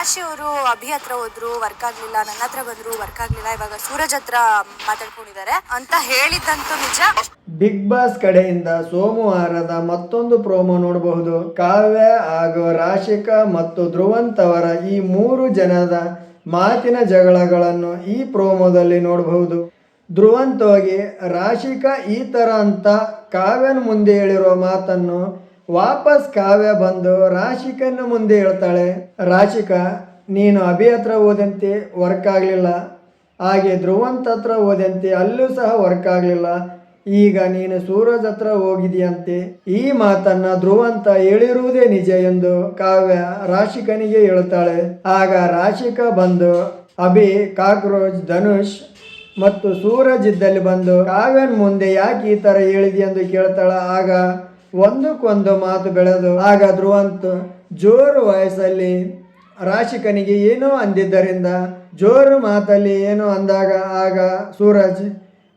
ಕಾಶಿ ಅವರು ಅಭಿ ಹತ್ರ ಹೋದ್ರು, ವರ್ಕ್ ಆಗ್ಲಿಲ್ಲ. ನನ್ನ ಹತ್ರ ಬಂದ್ರು, ವರ್ಕ್ ಆಗ್ಲಿಲ್ಲ. ಇವಾಗ ಸೂರಜ್ ಹತ್ರ ಮಾತಾಡ್ಕೊಂಡಿದ್ದಾರೆ ಅಂತ ಹೇಳಿದ್ದಂತೂ ನಿಜ. ಬಿಗ್ ಬಾಸ್ ಕಡೆಯಿಂದ ಸೋಮವಾರದ ಮತ್ತೊಂದು ಪ್ರೋಮೋ ನೋಡಬಹುದು. ಕಾವ್ಯ ಹಾಗೂ ರಾಶಿಕಾ ಮತ್ತು ಧ್ರುವಂತ್ ಅವರ ಈ ಮೂರು ಜನದ ಮಾತಿನ ಜಗಳಗಳನ್ನು ಈ ಪ್ರೋಮೋದಲ್ಲಿ ನೋಡಬಹುದು. ಧ್ರುವಂತ್ ಹೋಗಿ ರಾಶಿಕಾ ಈ ತರ ಅಂತ ಕಾವ್ಯನ ಮುಂದೆ ಹೇಳಿರೋ ಮಾತನ್ನು ವಾಪಸ್ ಕಾವ್ಯ ಬಂದು ರಾಶಿಕನ ಮುಂದೆ ಹೇಳ್ತಾಳೆ. ರಾಶಿಕಾ, ನೀನು ಅಭಿ ಹತ್ರ ಹೋದಂತೆ ವರ್ಕ್ ಆಗಲಿಲ್ಲ, ಹಾಗೆ ಧ್ರುವಂತ್ ಹತ್ರ ಹೋದಂತೆ ಅಲ್ಲೂ ಸಹ ವರ್ಕ್ ಆಗಲಿಲ್ಲ. ಈಗ ನೀನು ಸೂರಜ್ ಹತ್ರ ಹೋಗಿದೆಯಂತೆ. ಈ ಮಾತನ್ನ ಧ್ರುವಂತ ಹೇಳಿರುವುದೇ ನಿಜ ಎಂದು ಕಾವ್ಯ ರಾಶಿಕನಿಗೆ ಹೇಳ್ತಾಳೆ. ಆಗ ರಾಶಿಕಾ ಬಂದು ಅಭಿ, ಕಾಕ್ರೋಚ್, ಧನುಷ್ ಮತ್ತು ಸೂರಜ್ ಇದ್ದಲ್ಲಿ ಬಂದು ಕಾವ್ಯನ ಮುಂದೆ ಯಾಕೆ ಈ ತರ ಹೇಳಿದೆ ಎಂದು ಕೇಳ್ತಾಳ. ಆಗ ಒಂದಕ್ಕೊಂದು ಮಾತು ಬೆಳೆದು ಆಗ ಧ್ರುವಂತ್ ಜೋರು ವಯಸ್ಸಲ್ಲಿ ರಾಶಿಕನಿಗೆ ಏನೋ ಅಂದಿದ್ದರಿಂದ ಜೋರು ಮಾತಲ್ಲಿ ಏನೋ ಅಂದಾಗ ಆಗ ಸೂರಜ್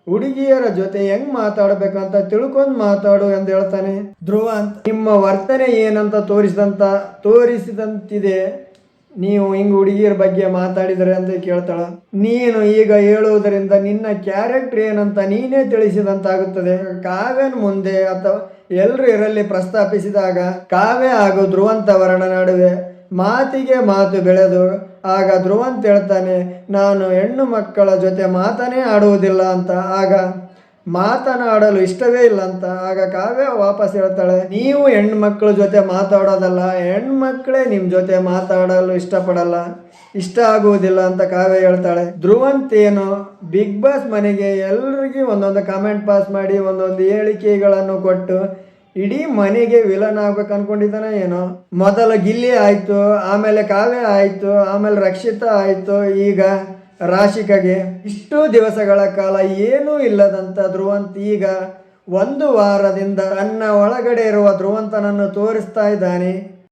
ಹುಡುಗಿಯರ ಜೊತೆ ಹೆಂಗ್ ಮಾತಾಡ್ಬೇಕಂತ ತಿಳ್ಕೊಂಡು ಮಾತಾಡು ಎಂದು ಹೇಳ್ತಾನೆ. ಧ್ರುವಂತ್, ನಿಮ್ಮ ವರ್ತನೆ ಏನಂತ ತೋರಿಸಿದಂತಿದೆ, ನೀವು ಹಿಂಗ್ ಹುಡುಗಿಯರ ಬಗ್ಗೆ ಮಾತಾಡಿದರೆ ಅಂತ ಕೇಳ್ತಾಳ. ನೀನು ಈಗ ಹೇಳುವುದರಿಂದ ನಿನ್ನ ಕ್ಯಾರೆಕ್ಟರ್ ಏನಂತ ನೀನೇ ತಿಳಿಸಿದಂತಾಗುತ್ತದೆ. ಕಾವ್ಯನ ಮುಂದೆ ಅಥವಾ ಎಲ್ಲರೂ ಇರಲಿ ಪ್ರಸ್ತಾಪಿಸಿದಾಗ ಕಾವ್ಯ ಹಾಗೂ ಧ್ರುವಂತ್ ಅವರ ನಡುವೆ ಮಾತಿಗೆ ಮಾತು ಬೆಳೆದು ಆಗ ಧ್ರುವಂತ್ ಹೇಳ್ತಾನೆ, ನಾನು ಹೆಣ್ಣು ಮಕ್ಕಳ ಜೊತೆ ಮಾತನೇ ಆಡುವುದಿಲ್ಲ ಅಂತ. ಆಗ ಮಾತನಾಡಲು ಇಷ್ಟವೇ ಇಲ್ಲ ಅಂತ. ಆಗ ಕಾವ್ಯ ವಾಪಸ್ ಹೇಳ್ತಾಳೆ, ನೀವು ಹೆಣ್ಣು ಮಕ್ಕಳ ಜೊತೆ ಮಾತಾಡೋದಲ್ಲ, ಹೆಣ್ಮಕ್ಳೇ ನಿಮ್ಮ ಜೊತೆ ಮಾತಾಡಲು ಇಷ್ಟ ಆಗುವುದಿಲ್ಲ ಅಂತ ಕಾವ್ಯ ಹೇಳ್ತಾಳೆ. ಧ್ರುವಂತ್ ಏನು ಬಿಗ್ ಬಾಸ್ ಮನೆಗೆ ಎಲ್ರಿಗೂ ಒಂದೊಂದು ಕಮೆಂಟ್ ಪಾಸ್ ಮಾಡಿ ಒಂದೊಂದು ಹೇಳಿಕೆಗಳನ್ನು ಕೊಟ್ಟು ಇಡೀ ಮನೆಗೆ ವಿಲನ್ ಆಗ್ಬೇಕು ಅನ್ಕೊಂಡಿದ್ದಾನೆ ಏನೋ. ಮೊದಲು ಗಿಲ್ಲಿ ಆಯ್ತು, ಆಮೇಲೆ ಕಾವ್ಯ ಆಯ್ತು, ಆಮೇಲೆ ರಕ್ಷಿತಾ ಆಯ್ತು, ಈಗ ರಾಶಿಕಾಗೆ. ಇಷ್ಟು ದಿವಸಗಳ ಕಾಲ ಏನೂ ಇಲ್ಲದಂತ ಧ್ರುವಂತ್ ಈಗ ಒಂದು ವಾರದಿಂದ ತನ್ನ ಒಳಗಡೆ ಇರುವ ಧ್ರುವಂತನನ್ನು ತೋರಿಸ್ತಾ ಇದ್ದಾನೆ.